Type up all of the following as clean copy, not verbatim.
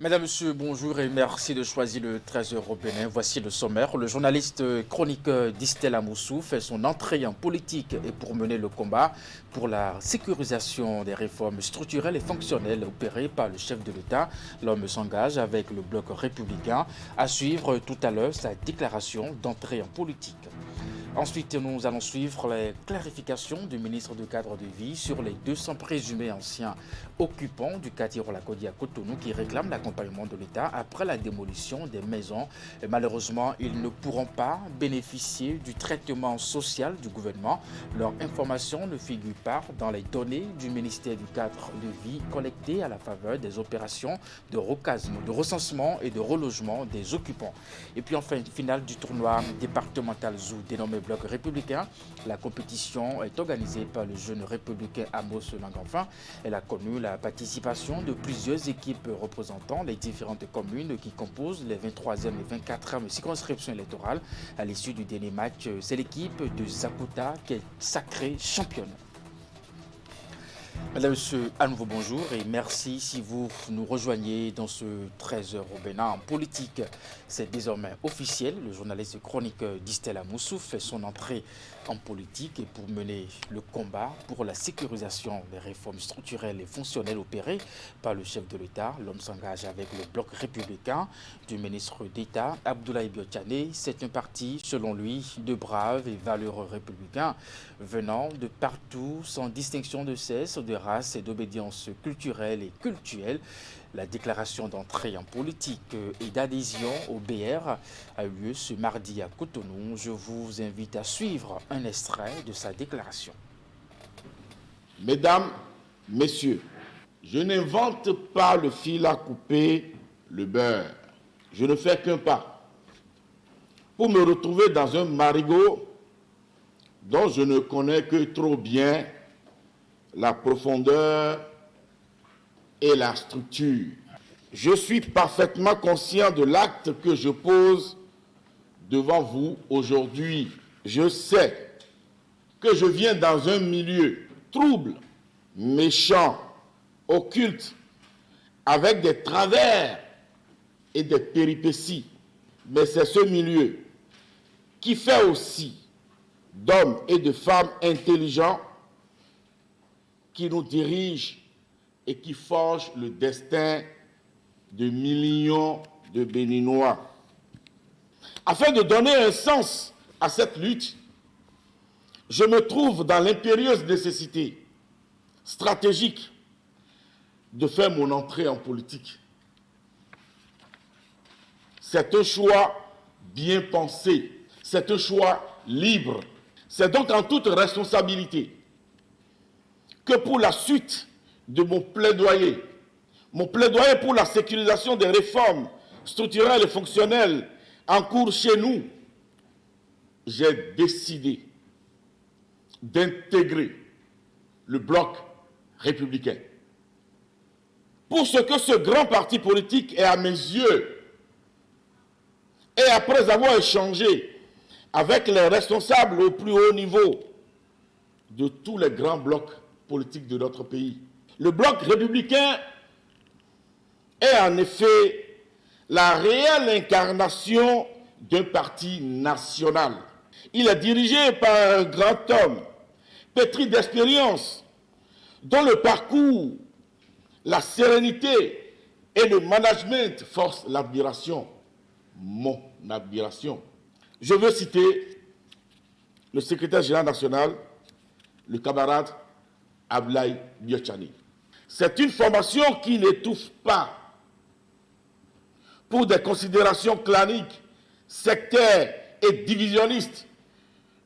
Mesdames, Messieurs, bonjour et merci de choisir le 13h au Bénin. Voici le sommaire. Le journaliste chroniqueur d'Istella Moussou fait son entrée en politique et pour mener le combat pour la sécurisation des réformes structurelles et fonctionnelles opérées par le chef de l'État. L'homme s'engage avec le bloc républicain à suivre tout à l'heure sa déclaration d'entrée en politique. Ensuite, nous allons suivre les clarifications du ministre du Cadre de Vie sur les 200 présumés anciens occupants du quartier Rolakodi à Cotonou qui réclament l'accompagnement de l'État après la démolition des maisons. Et malheureusement, ils ne pourront pas bénéficier du traitement social du gouvernement. Leur information ne figure pas dans les données du ministère du Cadre de Vie collectées à la faveur des opérations de recasement, de recensement et de relogement des occupants. Et puis enfin, finale du tournoi départemental Zou dénommé Bloc républicain. La compétition est organisée par le jeune républicain Amos Langanfin. Elle a connu la participation de plusieurs équipes représentant les différentes communes qui composent les 23e et 24e circonscriptions électorales. À l'issue du dernier match, c'est l'équipe de Zakuta qui est sacrée championne. Mesdames, Messieurs, à nouveau bonjour et merci si vous nous rejoignez dans ce 13h au Bénin en politique. C'est désormais officiel, le journaliste chroniqueur d'Istella Moussou fait son entrée en politique et pour mener le combat pour la sécurisation des réformes structurelles et fonctionnelles opérées par le chef de l'État. L'homme s'engage avec le bloc républicain du ministre d'État Abdoulaye Biotchane. C'est un parti, selon lui, de braves et valeureux républicains venant de partout sans distinction de sexe, de race et d'obédience culturelle et cultuelle. La déclaration d'entrée en politique et d'adhésion au BR a eu lieu ce mardi à Cotonou. Je vous invite à suivre un extrait de sa déclaration. Mesdames, Messieurs, je n'invente pas le fil à couper le beurre. Je ne fais qu'un pas pour me retrouver dans un marigot dont je ne connais que trop bien la profondeur et la structure. Je suis parfaitement conscient de l'acte que je pose devant vous aujourd'hui. Je sais que je viens dans un milieu trouble, méchant, occulte, avec des travers et des péripéties. Mais c'est ce milieu qui fait aussi d'hommes et de femmes intelligents qui nous dirigent et qui forge le destin de millions de Béninois. Afin de donner un sens à cette lutte, je me trouve dans l'impérieuse nécessité stratégique de faire mon entrée en politique. C'est un choix bien pensé, c'est un choix libre. C'est donc en toute responsabilité que pour la suite de mon plaidoyer pour la sécurisation des réformes structurelles et fonctionnelles en cours chez nous, j'ai décidé d'intégrer le bloc républicain. Pour ce que ce grand parti politique est à mes yeux, et après avoir échangé avec les responsables au plus haut niveau de tous les grands blocs politiques de notre pays, le bloc républicain est en effet la réelle incarnation d'un parti national. Il est dirigé par un grand homme, pétri d'expérience, dont le parcours, la sérénité et le management forcent l'admiration, mon admiration. Je veux citer le secrétaire général national, le camarade Abdoulaye Biotchane. C'est une formation qui n'étouffe pas pour des considérations claniques, sectaires et divisionnistes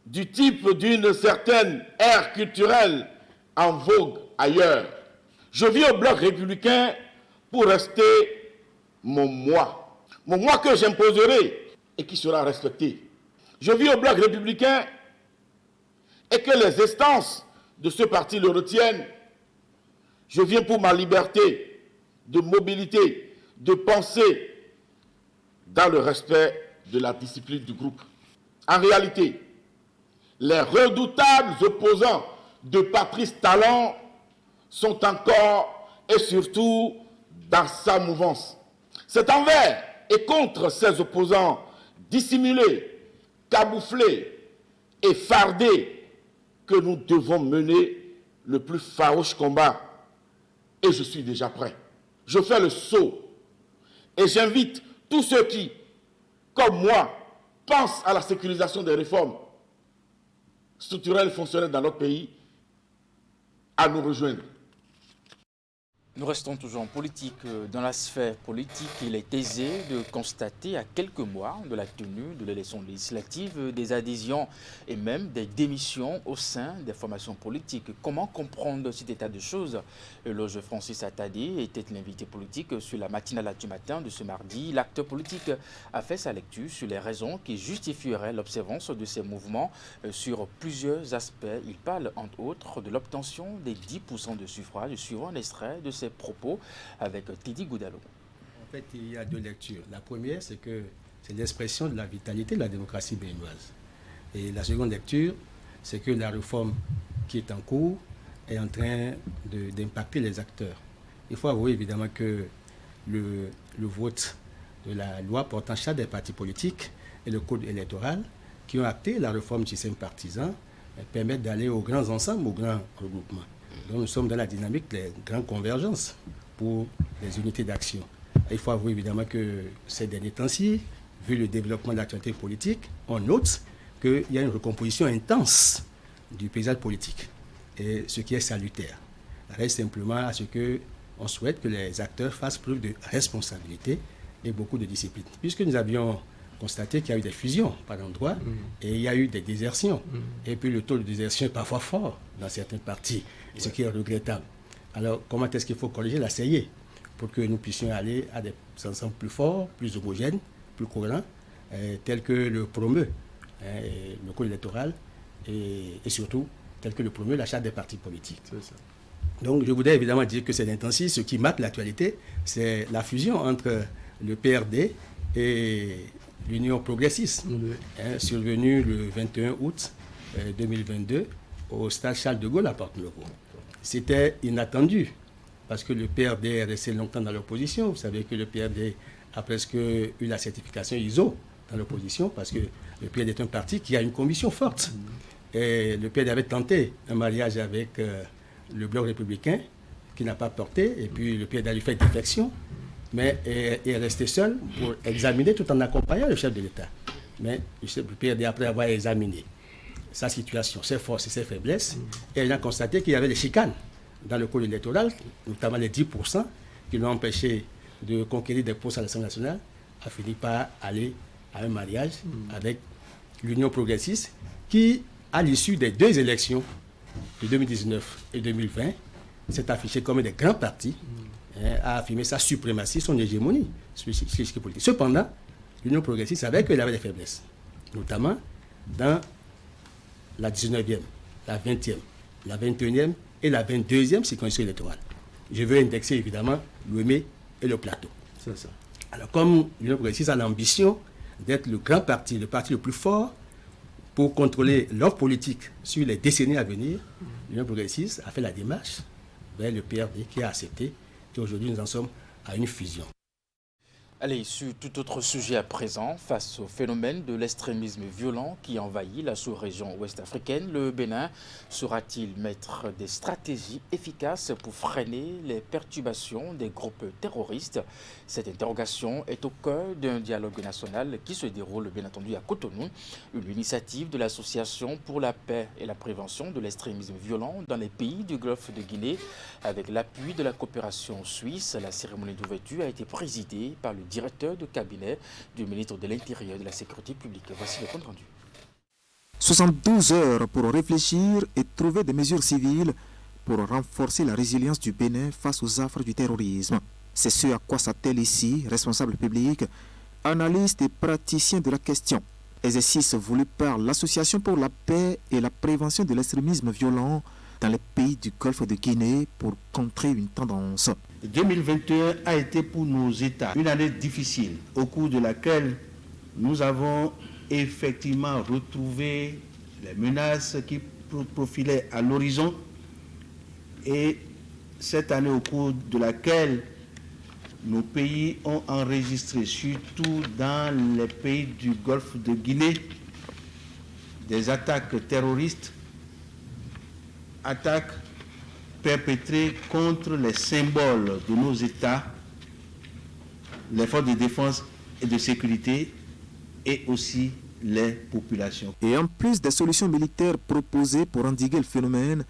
du type d'une certaine ère culturelle en vogue ailleurs. Je vis au bloc républicain pour rester mon moi que j'imposerai et qui sera respecté. Je vis au bloc républicain et que les instances de ce parti le retiennent. Je viens pour ma liberté de mobilité, de pensée, dans le respect de la discipline du groupe. En réalité, les redoutables opposants de Patrice Talon sont encore et surtout dans sa mouvance. C'est envers et contre ces opposants dissimulés, camouflés et fardés que nous devons mener le plus farouche combat. Et je suis déjà prêt. Je fais le saut et j'invite tous ceux qui, comme moi, pensent à la sécurisation des réformes structurelles fonctionnelles dans notre pays à nous rejoindre. Nous restons toujours en politique. Dans la sphère politique, il est aisé de constater à quelques mois de la tenue de l'élection législative des adhésions et même des démissions au sein des formations politiques. Comment comprendre cet état de choses? Loge Francis Attadé était l'invité politique sur la matinale du matin de ce mardi. L'acteur politique a fait sa lecture sur les raisons qui justifieraient l'observance de ces mouvements sur plusieurs aspects. Il parle entre autres de l'obtention des 10% de suffrage, suivant un extrait de ses propos avec Teddy Goudalo. En fait, il y a deux lectures. La première, c'est que c'est l'expression de la vitalité de la démocratie béninoise. Et la seconde lecture, c'est que la réforme qui est en cours est en train d'impacter les acteurs. Il faut avouer évidemment que le vote de la loi portant charte des partis politiques et le code électoral qui ont acté la réforme du système partisan permettent d'aller aux grands ensembles, aux grands regroupements. Donc nous sommes dans la dynamique des grandes convergences pour les unités d'action. Il faut avouer évidemment que ces derniers temps-ci, vu le développement de l'actualité politique, on note qu'il y a une recomposition intense du paysage politique, et ce qui est salutaire. Reste simplement à ce qu'on souhaite que les acteurs fassent preuve de responsabilité et beaucoup de discipline. Puisque nous avions constaté qu'il y a eu des fusions par endroits et il y a eu des désertions. Et puis le taux de désertion est parfois fort dans certains partis, ce qui est regrettable. Alors comment est-ce qu'il faut corriger la CIE pour que nous puissions aller à des ensembles plus forts, plus homogènes, plus cohérents, tels que le promeut le code électoral et surtout tel que le promeut la charte des partis politiques. Donc je voudrais évidemment dire que c'est l'intensité. Ce qui marque l'actualité, c'est la fusion entre le PRD et l'Union progressiste, survenue le 21 août 2022 au stade Charles de Gaulle à Porte-Nouveau. C'était inattendu parce que le PRD est resté longtemps dans l'opposition. Vous savez que le PRD a presque eu la certification ISO dans l'opposition parce que le PRD est un parti qui a une conviction forte. Et le PRD avait tenté un mariage avec le bloc républicain qui n'a pas porté, et puis le PRD a lui fait défection, mais est resté seul pour examiner tout en accompagnant le chef de l'État. Mais le PRD, après avoir examiné sa situation, ses forces et ses faiblesses, et il a constaté qu'il y avait des chicanes dans le code électoral, notamment les 10% qui l'ont empêché de conquérir des postes à l'Assemblée nationale, a fini par aller à un mariage avec l'Union progressiste qui, à l'issue des deux élections de 2019 et 2020, s'est affiché comme des grands partis, a affirmé sa suprématie, son hégémonie sur l'échiquier politique. Cependant, l'Union progressiste savait qu'il avait des faiblesses, notamment dans la 19e, la 20e, la 21e et la 22e circonscription électorale. Je veux indexer évidemment l'Ouémé et le Plateau. C'est ça. Alors comme l'Union progressiste a l'ambition d'être le grand parti, le parti le plus fort pour contrôler l'offre politique sur les décennies à venir, l'Union progressiste a fait la démarche vers le PRD qui a accepté. Et aujourd'hui, nous en sommes à une fusion. Allez, sur tout autre sujet à présent, face au phénomène de l'extrémisme violent qui envahit la sous-région ouest-africaine, le Bénin saura-t-il mettre des stratégies efficaces pour freiner les perturbations des groupes terroristes? Cette interrogation est au cœur d'un dialogue national qui se déroule bien entendu à Cotonou, une initiative de l'Association pour la paix et la prévention de l'extrémisme violent dans les pays du Golfe de Guinée avec l'appui de la coopération suisse. La cérémonie d'ouverture a été présidée par le directeur de cabinet du ministre de l'Intérieur et de la Sécurité publique. Voici le compte rendu. 72 heures pour réfléchir et trouver des mesures civiles pour renforcer la résilience du Bénin face aux affres du terrorisme. C'est ce à quoi s'attellent ici responsables publics, analystes et praticiens de la question. Exercice voulu par l'Association pour la paix et la prévention de l'extrémisme violent dans les pays du Golfe de Guinée pour contrer une tendance. 2021 a été pour nos États une année difficile, au cours de laquelle nous avons effectivement retrouvé les menaces qui profilaient à l'horizon, et cette année au cours de laquelle nos pays ont enregistré, surtout dans les pays du Golfe de Guinée, des attaques terroristes, attaques perpétrées contre les symboles de nos États, les forces de défense et de sécurité et aussi les populations. Et en plus des solutions militaires proposées pour endiguer le phénomène,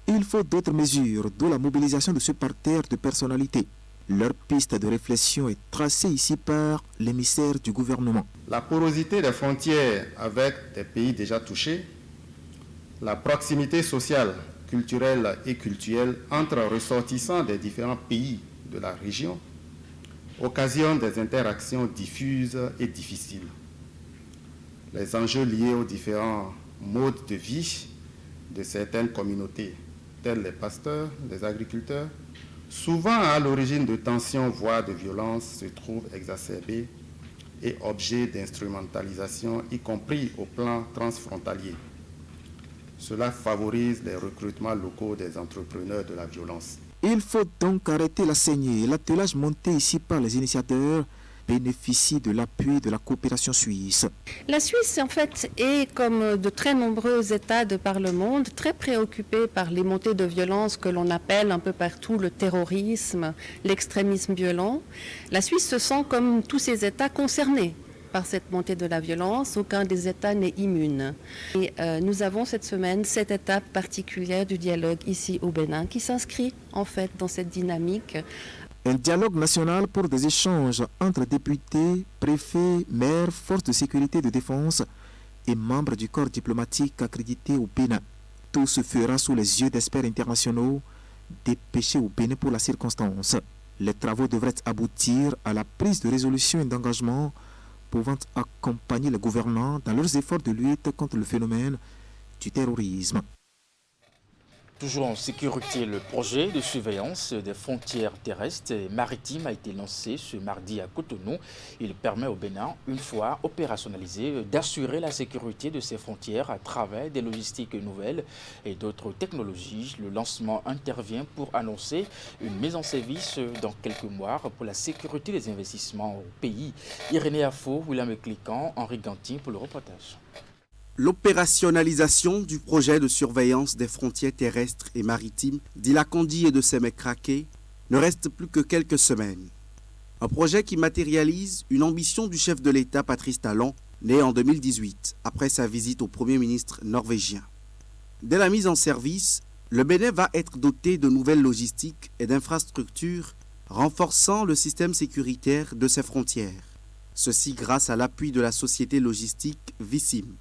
il faut d'autres mesures, d'où la mobilisation de ce parterre de personnalités. Leur piste de réflexion est tracée ici par l'émissaire du gouvernement. La porosité des frontières avec des pays déjà touchés, la proximité sociale, culturelle et culturelle entre ressortissants des différents pays de la région occasionnent des interactions diffuses et difficiles. Les enjeux liés aux différents modes de vie de certaines communautés, tels les pasteurs, les agriculteurs, souvent à l'origine de tensions, voire de violences, se trouvent exacerbés et objets d'instrumentalisation, y compris au plan transfrontalier. Cela favorise les recrutements locaux des entrepreneurs de la violence. Il faut donc arrêter la saignée. L'attelage monté ici par les initiateurs bénéficie de l'appui de la coopération suisse. La Suisse, en fait, est, comme de très nombreux États de par le monde, très préoccupée par les montées de violence que l'on appelle un peu partout le terrorisme, l'extrémisme violent. La Suisse se sent, comme tous ces États, concernés par cette montée de la violence. Aucun des États n'est immune. Et nous avons cette semaine cette étape particulière du dialogue ici au Bénin qui s'inscrit en fait dans cette dynamique. Un dialogue national pour des échanges entre députés, préfets, maires, forces de sécurité et de défense et membres du corps diplomatique accrédité au Bénin. Tout se fera sous les yeux d'experts internationaux dépêchés au Bénin pour la circonstance. Les travaux devraient aboutir à la prise de résolution et d'engagement pouvant accompagner les gouvernants dans leurs efforts de lutte contre le phénomène du terrorisme. Toujours en sécurité, le projet de surveillance des frontières terrestres et maritimes a été lancé ce mardi à Cotonou. Il permet au Bénin, une fois opérationnalisé, d'assurer la sécurité de ses frontières à travers des logistiques nouvelles et d'autres technologies. Le lancement intervient pour annoncer une mise en service dans quelques mois pour la sécurité des investissements au pays. Irénée Afo, William Cliquant, Henri Gantin pour le reportage. L'opérationnalisation du projet de surveillance des frontières terrestres et maritimes d'Ila-Kondi et de Sémékraké ne reste plus que quelques semaines. Un projet qui matérialise une ambition du chef de l'État Patrice Talon, né en 2018, après sa visite au Premier ministre norvégien. Dès la mise en service, le Bénin va être doté de nouvelles logistiques et d'infrastructures renforçant le système sécuritaire de ses frontières. Ceci grâce à l'appui de la société logistique Vissim.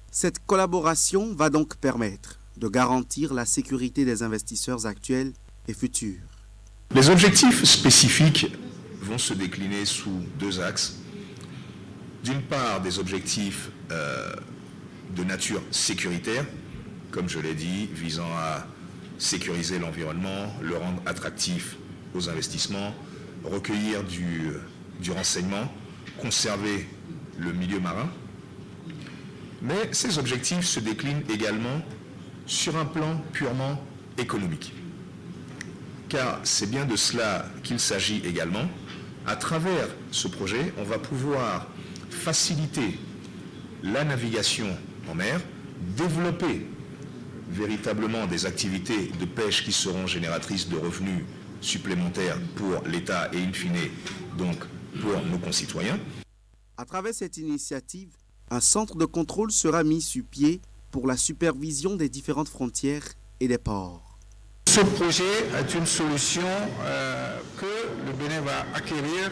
Cette collaboration va donc permettre de garantir la sécurité des investisseurs actuels et futurs. Les objectifs spécifiques vont se décliner sous deux axes. D'une part, des objectifs de nature sécuritaire, comme je l'ai dit, visant à sécuriser l'environnement, le rendre attractif aux investissements, recueillir du renseignement, conserver le milieu marin. Mais ces objectifs se déclinent également sur un plan purement économique. Car c'est bien de cela qu'il s'agit également. À travers ce projet, on va pouvoir faciliter la navigation en mer, développer véritablement des activités de pêche qui seront génératrices de revenus supplémentaires pour l'État et in fine donc pour nos concitoyens. À travers cette initiative, un centre de contrôle sera mis sur pied pour la supervision des différentes frontières et des ports. Ce projet est une solution que le Bénin va acquérir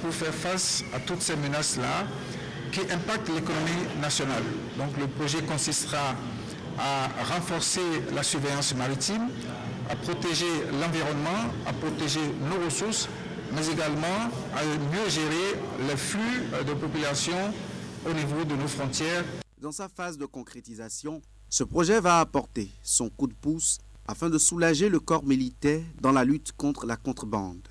pour faire face à toutes ces menaces-là qui impactent l'économie nationale. Donc le projet consistera à renforcer la surveillance maritime, à protéger l'environnement, à protéger nos ressources, mais également à mieux gérer les flux de population au niveau de nos frontières. Dans sa phase de concrétisation, ce projet va apporter son coup de pouce afin de soulager le corps militaire dans la lutte contre la contrebande.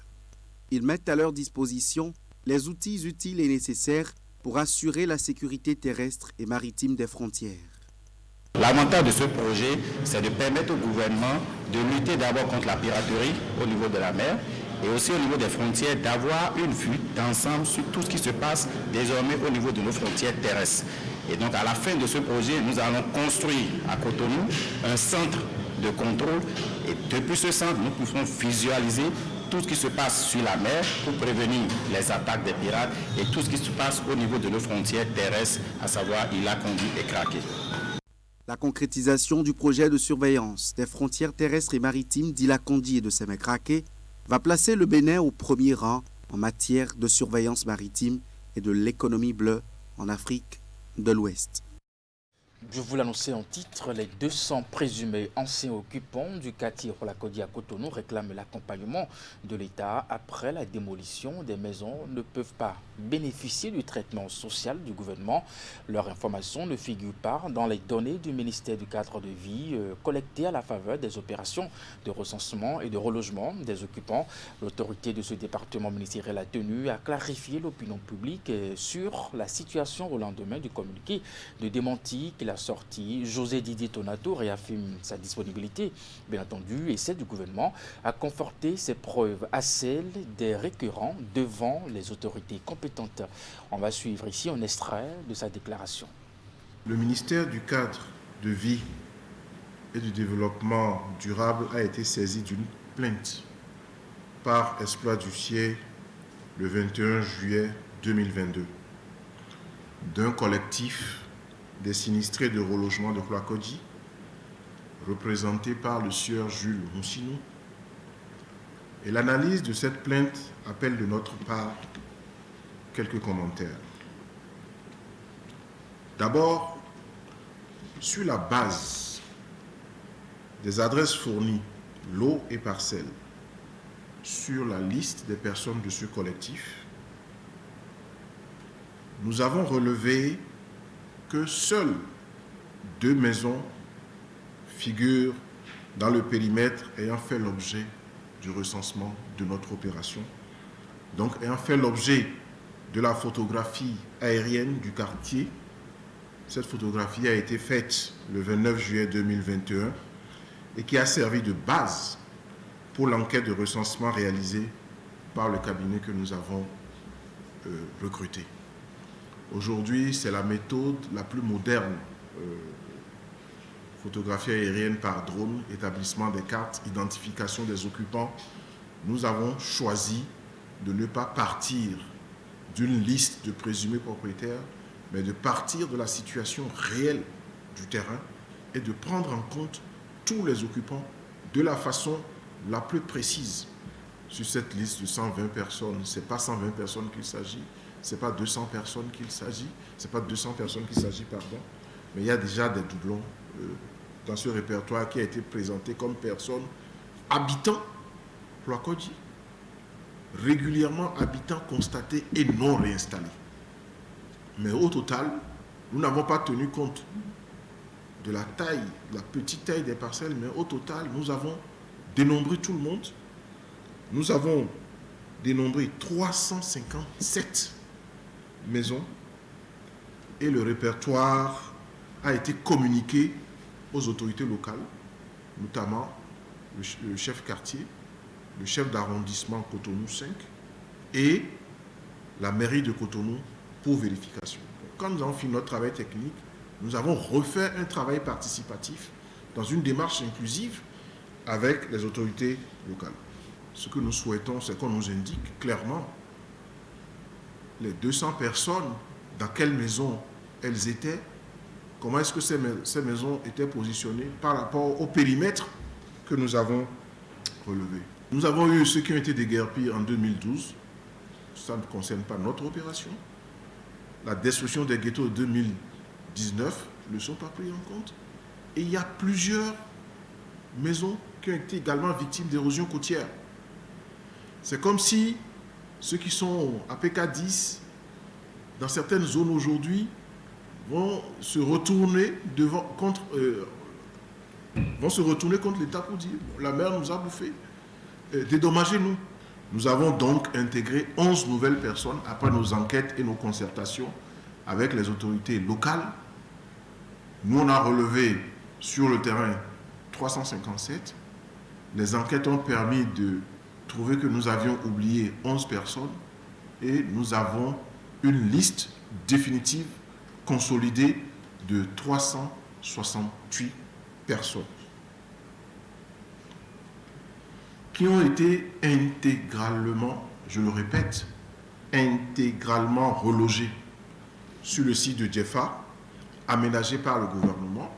Ils mettent à leur disposition les outils utiles et nécessaires pour assurer la sécurité terrestre et maritime des frontières. L'avantage de ce projet, c'est de permettre au gouvernement de lutter d'abord contre la piraterie au niveau de la mer et aussi au niveau des frontières d'avoir une vue d'ensemble sur tout ce qui se passe désormais au niveau de nos frontières terrestres. Et donc à la fin de ce projet, nous allons construire à Cotonou un centre de contrôle et depuis ce centre, nous pouvons visualiser tout ce qui se passe sur la mer pour prévenir les attaques des pirates et tout ce qui se passe au niveau de nos frontières terrestres, à savoir Ila, Conduit et Craqué. La concrétisation du projet de surveillance des frontières terrestres et maritimes d'Ila-Kondi et de Sémé-Craqué va placer le Bénin au premier rang en matière de surveillance maritime et de l'économie bleue en Afrique de l'Ouest. Je vous l'annonçais en titre, les 200 présumés anciens occupants du quartier Rolakodi à Cotonou réclament l'accompagnement de l'État après la démolition des maisons, ne peuvent pas bénéficier du traitement social du gouvernement. Leur information ne figure pas dans les données du ministère du cadre de vie collectées à la faveur des opérations de recensement et de relogement des occupants. L'autorité de ce département ministériel a tenu à clarifier l'opinion publique sur la situation au lendemain du communiqué de démenti qu'il a sorti. José Didier Tonato réaffirme sa disponibilité, bien entendu, et celle du gouvernement à conforter ses preuves à celles des récurrents devant les autorités compétentes. On va suivre ici un extrait de sa déclaration. Le ministère du cadre de vie et du développement durable a été saisi d'une plainte par Exploit du Ciel le 21 juillet 2022 d'un collectif des sinistrés de relogement de Rolakodi, représenté par le sieur Jules Moussinou. Et l'analyse de cette plainte appelle de notre part quelques commentaires. D'abord, sur la base des adresses fournies, lots et parcelles, sur la liste des personnes de ce collectif, nous avons relevé que seules 2 maisons figurent dans le périmètre ayant fait l'objet du recensement de notre opération, donc ayant fait l'objet de la photographie aérienne du quartier. Cette photographie a été faite le 29 juillet 2021 et qui a servi de base pour l'enquête de recensement réalisée par le cabinet que nous avons recruté. Aujourd'hui, c'est la méthode la plus moderne, photographie aérienne par drone, établissement des cartes, identification des occupants. Nous avons choisi de ne pas partir d'une liste de présumés propriétaires, mais de partir de la situation réelle du terrain et de prendre en compte tous les occupants de la façon la plus précise. Sur cette liste de 120 personnes, ce n'est pas 120 personnes qu'il s'agit, ce n'est pas 200 personnes qu'il s'agit, c'est pas 200 personnes qu'il s'agit, pardon, mais il y a déjà des doublons dans ce répertoire qui a été présenté comme personnes habitant Rolakodi, régulièrement habitants constatés et non réinstallés. Mais au total, nous n'avons pas tenu compte de la taille, de la petite taille des parcelles, mais au total, nous avons dénombré tout le monde. Nous avons dénombré 357 maisons et le répertoire a été communiqué aux autorités locales, notamment le chef quartier, le chef d'arrondissement Cotonou 5 et la mairie de Cotonou pour vérification. Quand nous avons fini notre travail technique, nous avons refait un travail participatif dans une démarche inclusive avec les autorités locales. Ce que nous souhaitons, c'est qu'on nous indique clairement les 200 personnes, dans quelle maison elles étaient, comment est-ce que ces maisons étaient positionnées par rapport au périmètre que nous avons relevé. Nous avons eu ceux qui ont été déguerpis en 2012. Ça ne concerne pas notre opération. La destruction des ghettos de 2019 ne sont pas pris en compte. Et il y a plusieurs maisons qui ont été également victimes d'érosion côtière. C'est comme si ceux qui sont à PK10 dans certaines zones aujourd'hui vont se retourner contre l'État pour dire la mer nous a bouffé, dédommagez-nous. Nous avons donc intégré 11 nouvelles personnes après nos enquêtes et nos concertations avec les autorités locales. Nous, on a relevé sur le terrain 357. Les enquêtes ont permis de trouvé que nous avions oublié 11 personnes et nous avons une liste définitive consolidée de 368 personnes qui ont été intégralement, je le répète, intégralement relogées sur le site de Djefa, aménagé par le gouvernement.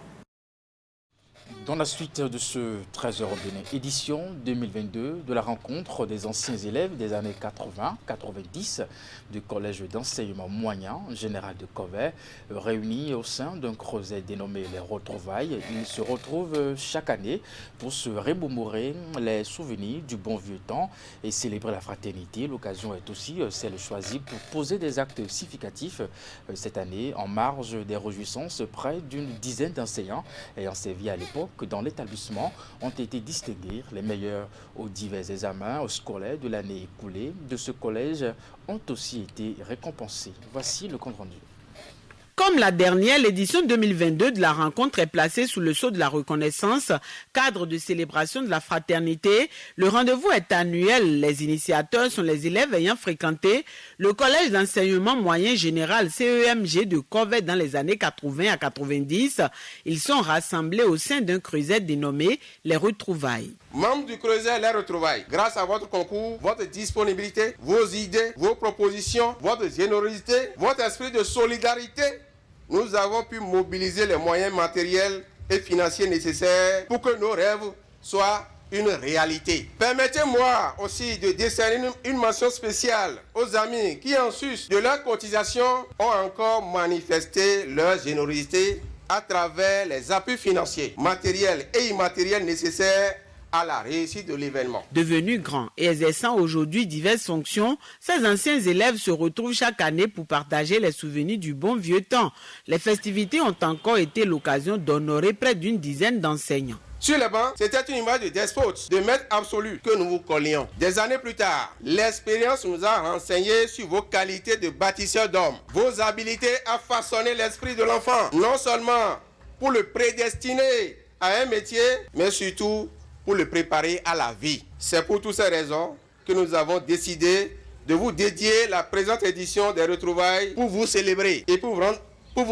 Dans la suite de ce 13h au Bénin, édition 2022 de la rencontre des anciens élèves des années 80-90 du collège d'enseignement moyen général de Kové, réunis au sein d'un creuset dénommé les Retrouvailles. Ils se retrouvent chaque année pour se remémorer les souvenirs du bon vieux temps et célébrer la fraternité. L'occasion est aussi celle choisie pour poser des actes significatifs. Cette année, en marge des réjouissances, près d'une dizaine d'enseignants ayant servi à l'époque dans l'établissement ont été distingués. Les meilleurs aux divers examens scolaires de l'année écoulée de ce collège ont aussi été récompensés. Voici le compte rendu. Comme la dernière, l'édition 2022 de la rencontre est placée sous le sceau de la reconnaissance, cadre de célébration de la fraternité. Le rendez-vous est annuel. Les initiateurs sont les élèves ayant fréquenté le collège d'enseignement moyen général CEMG de Kové dans les années 80 à 90. Ils sont rassemblés au sein d'un creuset dénommé les Retrouvailles. Membres du creuset Les Retrouvailles, grâce à votre concours, votre disponibilité, vos idées, vos propositions, votre générosité, votre esprit de solidarité, nous avons pu mobiliser les moyens matériels et financiers nécessaires pour que nos rêves soient une réalité. Permettez-moi aussi de décerner une mention spéciale aux amis qui, en sus de leur cotisation, ont encore manifesté leur générosité à travers les appuis financiers, matériels et immatériels nécessaires à la réussite de l'événement. Devenus grands et exerçant aujourd'hui diverses fonctions, ces anciens élèves se retrouvent chaque année pour partager les souvenirs du bon vieux temps. Les festivités ont encore été l'occasion d'honorer près d'une dizaine d'enseignants. Sur les bancs, c'était une image de despote, de maître absolu que nous vous collions. Des années plus tard, l'expérience nous a renseigné sur vos qualités de bâtisseur d'hommes, vos habiletés à façonner l'esprit de l'enfant, non seulement pour le prédestiner à un métier, mais surtout pour le préparer à la vie. C'est pour toutes ces raisons que nous avons décidé de vous dédier la présente édition des Retrouvailles pour vous célébrer et pour vous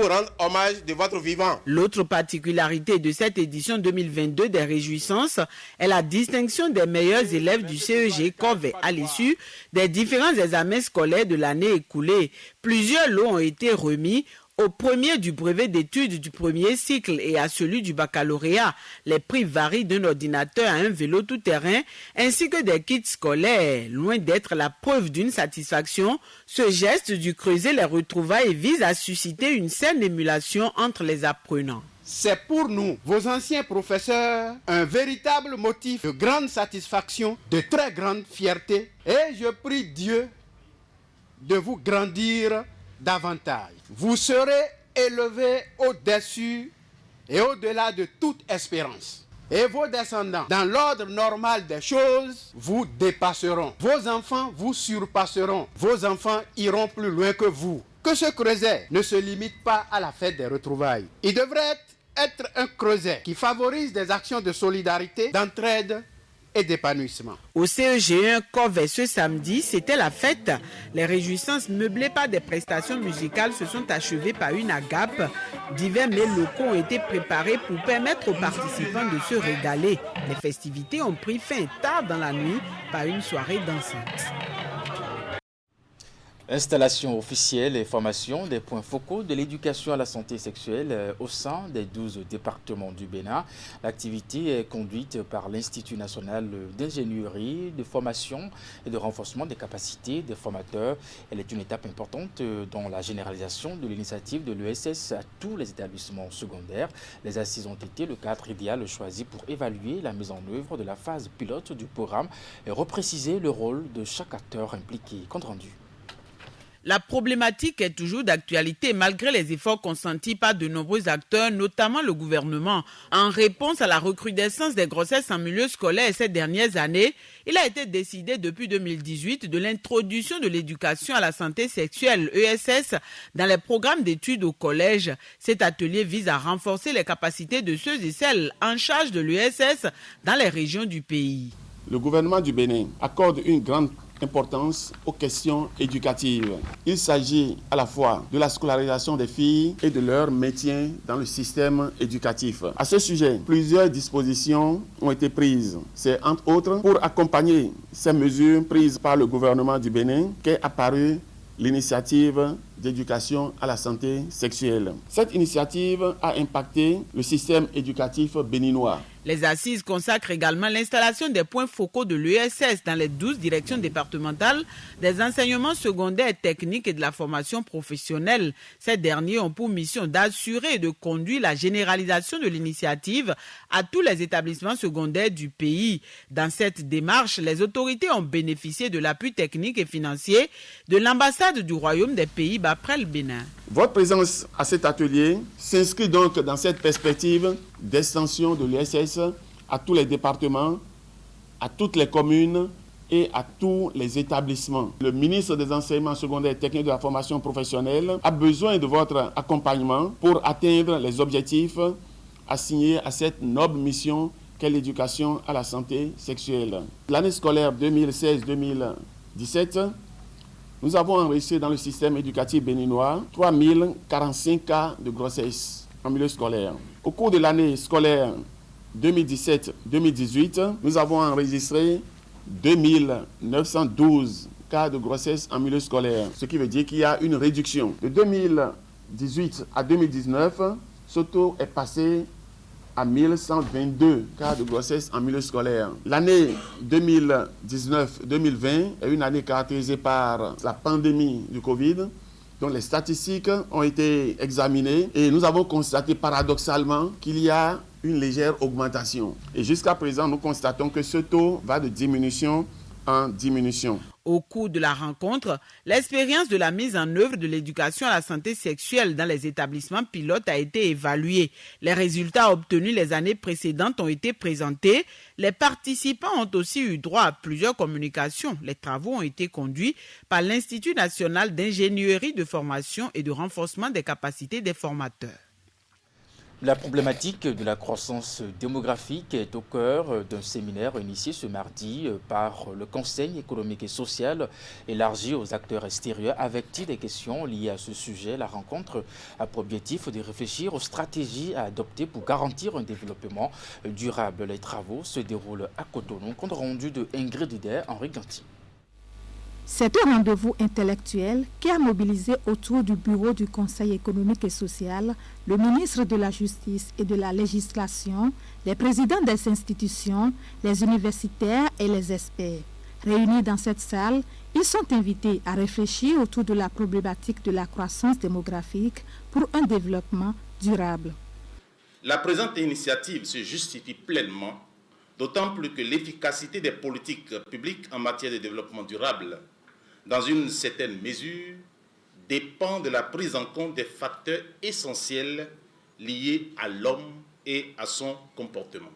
rendre hommage de votre vivant. L'autre particularité de cette édition 2022 des réjouissances est la distinction des meilleurs élèves du CEG Kové à l'issue des différents examens scolaires de l'année écoulée. Plusieurs lots ont été remis au premier du brevet d'études du premier cycle et à celui du baccalauréat. Les prix varient d'un ordinateur à un vélo tout-terrain ainsi que des kits scolaires. Loin d'être la preuve d'une satisfaction, ce geste du creuset les Retrouvailles vise à susciter une saine émulation entre les apprenants. C'est pour nous, vos anciens professeurs, un véritable motif de grande satisfaction, de très grande fierté. Et je prie Dieu de vous grandir davantage. Vous serez élevés au-dessus et au-delà de toute espérance. Et vos descendants, dans l'ordre normal des choses, vous dépasseront. Vos enfants vous surpasseront. Vos enfants iront plus loin que vous. Que ce creuset ne se limite pas à la fête des retrouvailles. Il devrait être un creuset qui favorise des actions de solidarité, d'entraide et d'épanouissement. Au CEG1 Kové ce samedi, c'était la fête. Les réjouissances meublées par des prestations musicales se sont achevées par une agape. Divers mets locaux ont été préparés pour permettre aux participants de se régaler. Les festivités ont pris fin tard dans la nuit par une soirée dansante. Installation officielle et formation des points focaux de l'éducation à la santé sexuelle au sein des 12 départements du Bénin. L'activité est conduite par l'Institut national d'ingénierie, de formation et de renforcement des capacités des formateurs. Elle est une étape importante dans la généralisation de l'initiative de l'ESS à tous les établissements secondaires. Les assises ont été le cadre idéal choisi pour évaluer la mise en œuvre de la phase pilote du programme et repréciser le rôle de chaque acteur impliqué. Compte rendu. La problématique est toujours d'actualité malgré les efforts consentis par de nombreux acteurs, notamment le gouvernement. En réponse à la recrudescence des grossesses en milieu scolaire ces dernières années, il a été décidé depuis 2018 de l'introduction de l'éducation à la santé sexuelle, ESS, dans les programmes d'études au collège. Cet atelier vise à renforcer les capacités de ceux et celles en charge de l'ESS dans les régions du pays. le gouvernement du Bénin accorde une grande importance aux questions éducatives. Il s'agit à la fois de la scolarisation des filles et de leur maintien dans le système éducatif. À ce sujet, plusieurs dispositions ont été prises. C'est entre autres pour accompagner ces mesures prises par le gouvernement du Bénin qu'est apparue l'initiative d'éducation à la santé sexuelle. Cette initiative a impacté le système éducatif béninois. Les assises consacrent également l'installation des points focaux de l'ESS dans les 12 directions départementales des enseignements secondaires techniques et de la formation professionnelle. Ces derniers ont pour mission d'assurer et de conduire la généralisation de l'initiative à tous les établissements secondaires du pays. Dans cette démarche, les autorités ont bénéficié de l'appui technique et financier de l'ambassade du Royaume des Pays-Bas près le Bénin. Votre présence à cet atelier s'inscrit donc dans cette perspective d'extension de l'ESS à tous les départements, à toutes les communes et à tous les établissements. Le ministre des Enseignements secondaires techniques de la formation professionnelle a besoin de votre accompagnement pour atteindre les objectifs assignés à cette noble mission qu'est l'éducation à la santé sexuelle. L'année scolaire 2016-2017, nous avons enregistré dans le système éducatif béninois 3045 cas de grossesse en milieu scolaire. Au cours de l'année scolaire 2017-2018, nous avons enregistré 2912 cas de grossesse en milieu scolaire, ce qui veut dire qu'il y a une réduction. De 2018 à 2019, ce taux est passé à 1122 cas de grossesse en milieu scolaire. L'année 2019-2020 est une année caractérisée par la pandémie du Covid, dont les statistiques ont été examinées et nous avons constaté paradoxalement qu'il y a une légère augmentation. Et jusqu'à présent, nous constatons que ce taux va de diminution en diminution. Au cours de la rencontre, l'expérience de la mise en œuvre de l'éducation à la santé sexuelle dans les établissements pilotes a été évaluée. Les résultats obtenus les années précédentes ont été présentés. Les participants ont aussi eu droit à plusieurs communications. Les travaux ont été conduits par l'Institut national d'ingénierie de formation et de renforcement des capacités des formateurs. La problématique de la croissance démographique est au cœur d'un séminaire initié ce mardi par le Conseil économique et social élargi aux acteurs extérieurs. Avec-il des questions liées à ce sujet? La rencontre a pour objectif de réfléchir aux stratégies à adopter pour garantir un développement durable. Les travaux se déroulent à Cotonou, compte rendu de Ingrid Huder, Henri Ganti. C'est un rendez-vous intellectuel qui a mobilisé autour du bureau du Conseil économique et social le ministre de la Justice et de la Législation, les présidents des institutions, les universitaires et les experts. Réunis dans cette salle, ils sont invités à réfléchir autour de la problématique de la croissance démographique pour un développement durable. La présente initiative se justifie pleinement, d'autant plus que l'efficacité des politiques publiques en matière de développement durable, dans une certaine mesure, dépend de la prise en compte des facteurs essentiels liés à l'homme et à son comportement.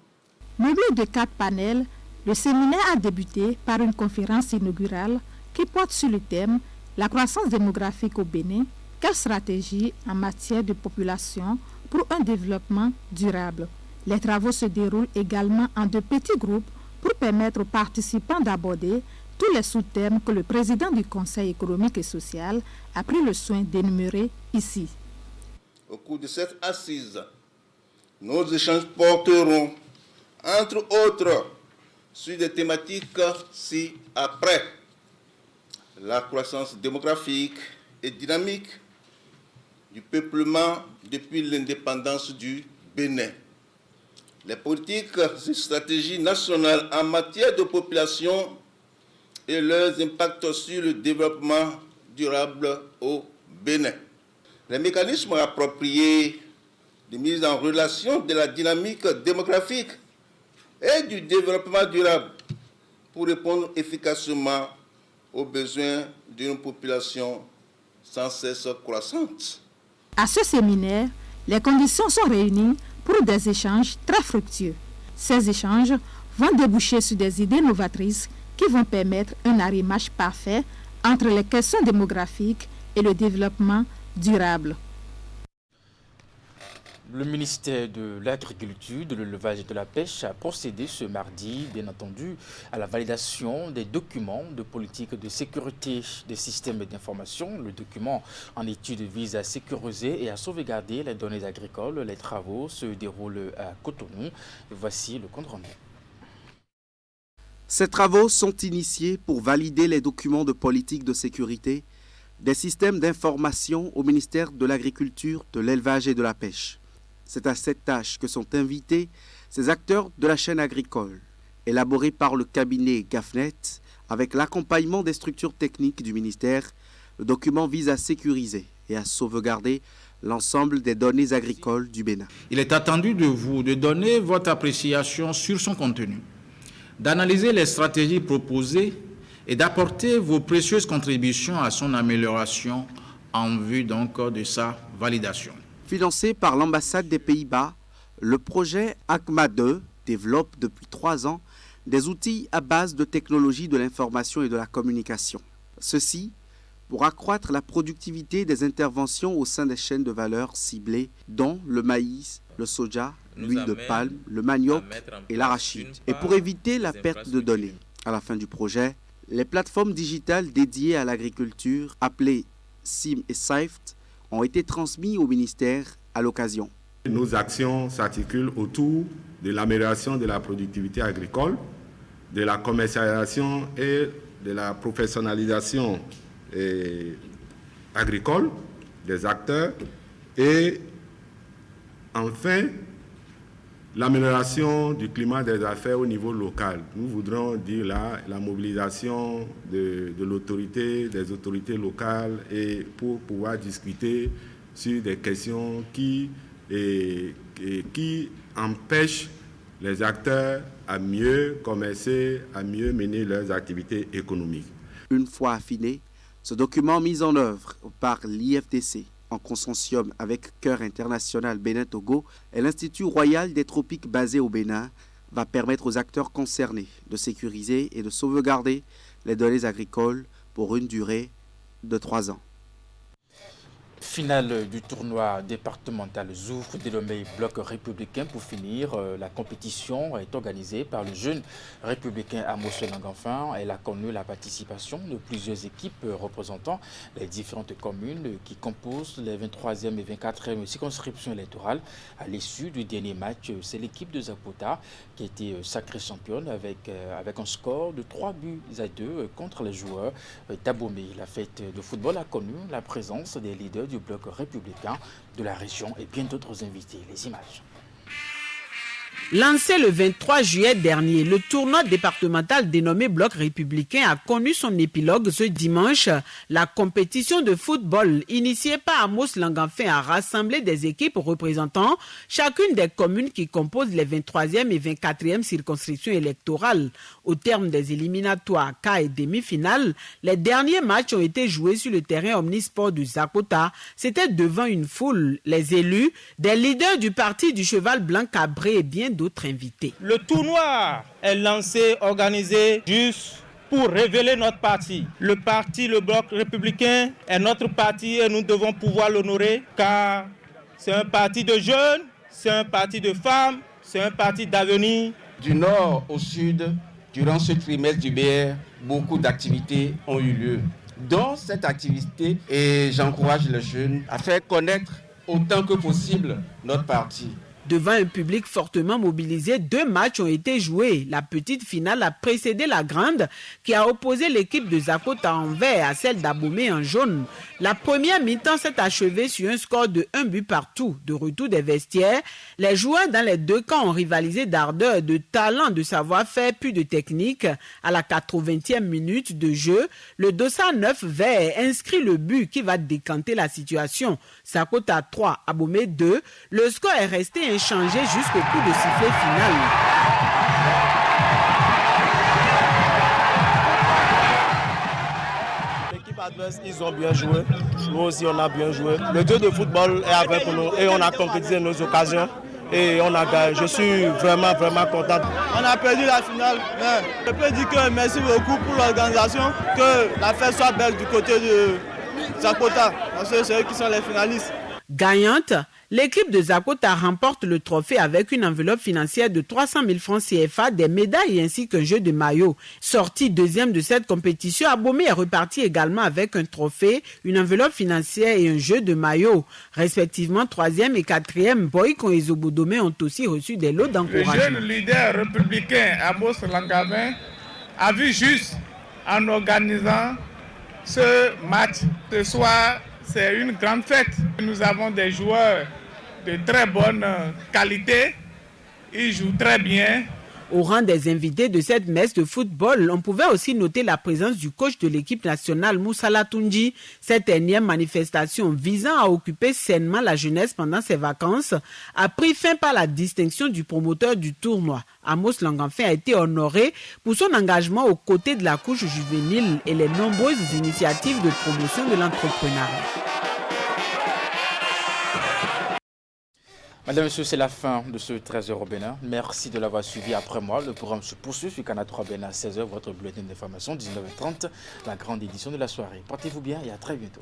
Meublé de 4 panels, le séminaire a débuté par une conférence inaugurale qui porte sur le thème « La croissance démographique au Bénin, quelle stratégie en matière de population pour un développement durable ?» Les travaux se déroulent également en 2 petits groupes pour permettre aux participants d'aborder tous les sous-thèmes que le président du Conseil économique et social a pris le soin d'énumérer ici. Au cours de cette assise, nos échanges porteront, entre autres, sur des thématiques ci-après. La croissance démographique et dynamique du peuplement depuis l'indépendance du Bénin. Les politiques et stratégies nationales en matière de population et leurs impacts sur le développement durable au Bénin. Les mécanismes appropriés de mise en relation de la dynamique démographique et du développement durable pour répondre efficacement aux besoins d'une population sans cesse croissante. À ce séminaire, les conditions sont réunies pour des échanges très fructueux. Ces échanges vont déboucher sur des idées novatrices qui vont permettre un arrimage parfait entre les questions démographiques et le développement durable. Le ministère de l'Agriculture, de l'Élevage et de la Pêche a procédé ce mardi, bien entendu, à la validation des documents de politique de sécurité des systèmes d'information. Le document en étude vise à sécuriser et à sauvegarder les données agricoles. Les travaux se déroulent à Cotonou. Voici le compte rendu. Ces travaux sont initiés pour valider les documents de politique de sécurité des systèmes d'information au ministère de l'Agriculture, de l'Élevage et de la Pêche. C'est à cette tâche que sont invités ces acteurs de la chaîne agricole, élaborés par le cabinet GAFNET, avec l'accompagnement des structures techniques du ministère. Le document vise à sécuriser et à sauvegarder l'ensemble des données agricoles du Bénin. Il est attendu de vous de donner votre appréciation sur son contenu, d'analyser les stratégies proposées et d'apporter vos précieuses contributions à son amélioration en vue donc de sa validation. Financé par l'ambassade des Pays-Bas, le projet ACMA 2 développe depuis 3 ans des outils à base de technologies de l'information et de la communication. Ceci pour accroître la productivité des interventions au sein des chaînes de valeur ciblées, dont le maïs, le soja, l'huile de palme, le manioc et l'arachide, et pour éviter la perte de données. À la fin du projet, les plateformes digitales dédiées à l'agriculture, appelées SIM et SIFT, ont été transmis au ministère à l'occasion. Nos actions s'articulent autour de l'amélioration de la productivité agricole, de la commercialisation et de la professionnalisation agricole des acteurs et enfin l'amélioration du climat des affaires au niveau local. Nous voudrons dire là la mobilisation de l'autorité, des autorités locales et pour pouvoir discuter sur des questions qui empêchent les acteurs à mieux commercer, à mieux mener leurs activités économiques. Une fois affiné, ce document mis en œuvre par l'IFDC en consortium avec Cœur International Bénin-Togo et l'Institut Royal des Tropiques basé au Bénin va permettre aux acteurs concernés de sécuriser et de sauvegarder les données agricoles pour une durée de 3 ans. Finale du tournoi départemental Zoufre dénommé Bloc républicain. Pour finir, la compétition est organisée par le jeune républicain Amos Langanfin. Elle a connu la participation de plusieurs équipes représentant les différentes communes qui composent les 23e et 24e circonscriptions électorales. À l'issue du dernier match, c'est l'équipe de Zapota qui a été sacrée championne avec un score de 3-2 contre les joueurs d'Abomey. La fête de football a connu la présence des leaders du bloc républicain de la région et bien d'autres invités. Les images. Lancé le 23 juillet dernier, le tournoi départemental dénommé Bloc républicain a connu son épilogue ce dimanche. La compétition de football initiée par Amos Langanfin a rassemblé des équipes représentant chacune des communes qui composent les 23e et 24e circonscriptions électorales. Au terme des éliminatoires, quart et demi-finales, les derniers matchs ont été joués sur le terrain omnisport du Zakota. C'était devant une foule, les élus, des leaders du parti du Cheval Blanc Cabré et bien d'autres invités. Le tournoi est lancé, organisé juste pour révéler notre parti. Le parti, le Bloc républicain, est notre parti et nous devons pouvoir l'honorer car c'est un parti de jeunes, c'est un parti de femmes, c'est un parti d'avenir. Du nord au sud, durant ce trimestre du BR, beaucoup d'activités ont eu lieu. Dans cette activité, et j'encourage les jeunes à faire connaître autant que possible notre parti. Devant un public fortement mobilisé, 2 matchs ont été joués. La petite finale a précédé la grande qui a opposé l'équipe de Zakota en vert à celle d'Abomey en jaune. La première mi-temps s'est achevée sur un score de 1 but partout. De retour des vestiaires, les joueurs dans les 2 camps ont rivalisé d'ardeur, de talent, de savoir-faire puis de technique. À la 80e minute de jeu, le Dossa 9 vert inscrit le but qui va décanter la situation. Zakota 3, Abomey 2. Le score est resté inchangé jusqu'au coup de sifflet final. L'équipe adverse, ils ont bien joué. Nous aussi, on a bien joué. Le jeu de football est avec nous et on a concrétisé nos occasions. Et on a gagné. Je suis vraiment content. On a perdu la finale, mais je peux dire que merci beaucoup pour l'organisation. Que la fête soit belle du côté de Zakota, parce que c'est eux qui sont les finalistes. Gagnante, L'équipe de Zakota remporte le trophée avec une enveloppe financière de 300 000 francs CFA, des médailles ainsi qu'un jeu de maillot. Sorti deuxième de cette compétition, Abomey est reparti également avec un trophée, une enveloppe financière et un jeu de maillot. Respectivement, troisième et quatrième, Boyko et Zobodomé ont aussi reçu des lots d'encouragement. Le jeune leader républicain Amos Langavin a vu juste en organisant ce match. Ce soir, c'est une grande fête. Nous avons des joueurs de très bonne qualité. Ils jouent très bien. Au rang des invités de cette messe de football, on pouvait aussi noter la présence du coach de l'équipe nationale Moussa Latunji. Cette énième manifestation visant à occuper sainement la jeunesse pendant ses vacances a pris fin par la distinction du promoteur du tournoi. Amos Langavin a été honoré pour son engagement aux côtés de la couche juvénile et les nombreuses initiatives de promotion de l'entrepreneuriat. Madame, Monsieur, c'est la fin de ce 13h au Bénin. Merci de l'avoir suivi après moi. Le programme se poursuit sur Canal 3 Bénin à 16h, votre bulletin d'information, 19h30, la grande édition de la soirée. Portez-vous bien et à très bientôt.